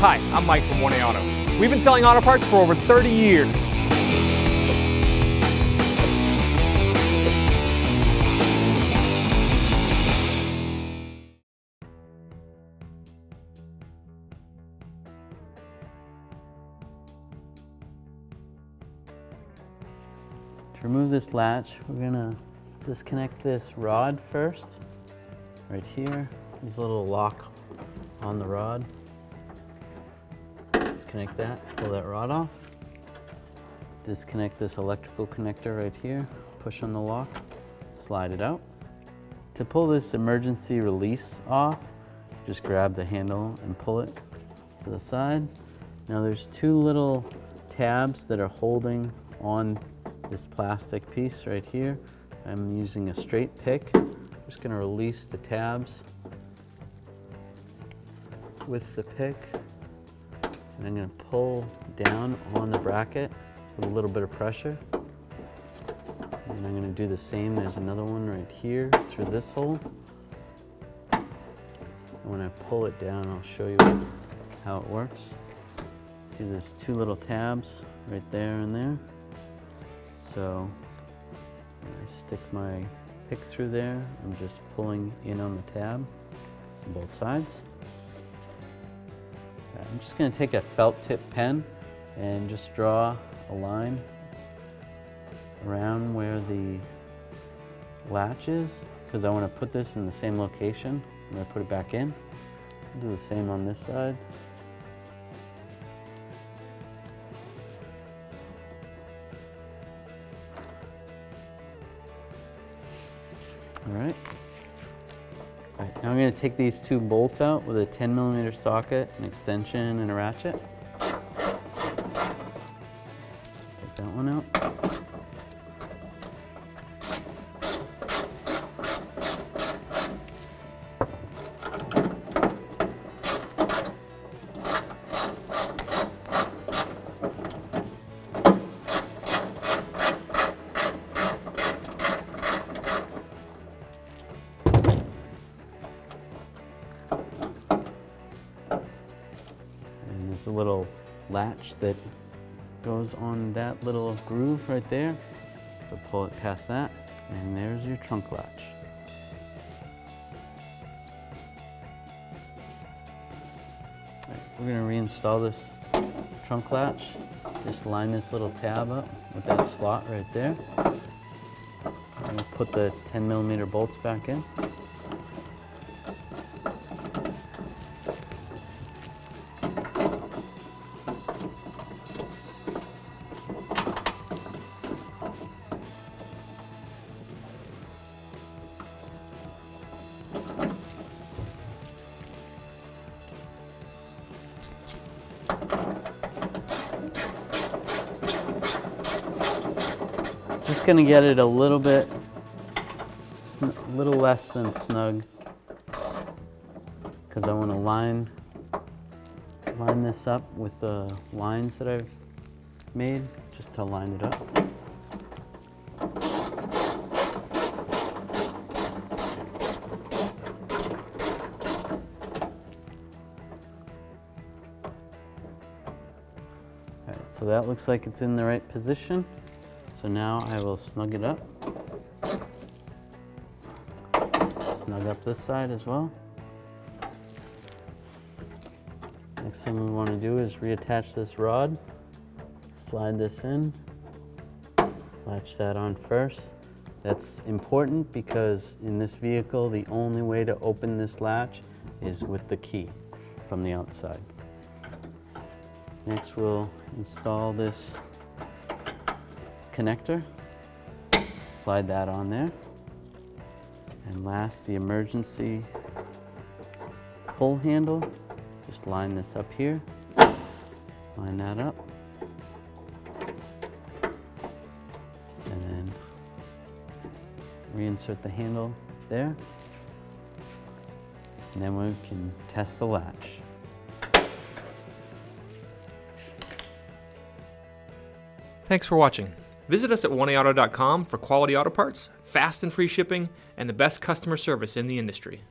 Hi, I'm Mike from 1A Auto. We've been selling auto parts for over 30 years. To remove this latch, we're gonna disconnect this rod first. Right here, there's a little lock on the rod. Disconnect that, pull that rod off. Disconnect this electrical connector right here, push on the lock, slide it out. To pull this emergency release off, just grab the handle and pull it to the side. Now there's two little tabs that are holding on this plastic piece right here. I'm using a straight pick. I'm just gonna release the tabs with the pick. And I'm gonna pull down on the bracket with a little bit of pressure. And I'm gonna do the same. There's another one right here through this hole. And when I pull it down, I'll show you how it works. See, there's two little tabs right there and there. So I stick my pick through there. I'm just pulling in on the tab on both sides. I'm just going to take a felt tip pen and just draw a line around where the latch is, because I want to put this in the same location when I put it back in. I'll do the same on this side. All right. Now I'm going to take these two bolts out with a 10mm socket, an extension, and a ratchet. Take that one out. There's a little latch that goes on that little groove right there. So pull it past that, and there's your trunk latch. Right, we're going to reinstall this trunk latch. Just line this little tab up with that slot right there. And we'll put the 10mm bolts back in. Just gonna get it a little bit, a little less than snug, because I want to line this up with the lines that I've made, just to line it up. All right, so that looks like it's in the right position. So now I will snug it up. Snug up this side as well. Next thing we want to do is reattach this rod. Slide this in. Latch that on first. That's important because in this vehicle, the only way to open this latch is with the key from the outside. Next, we'll install this connector, slide that on there, and last, the emergency pull handle. Just line this up here, line that up, and then reinsert the handle there, and then we can test the latch. Thanks for watching. Visit us at 1AAuto.com for quality auto parts, fast and free shipping, and the best customer service in the industry.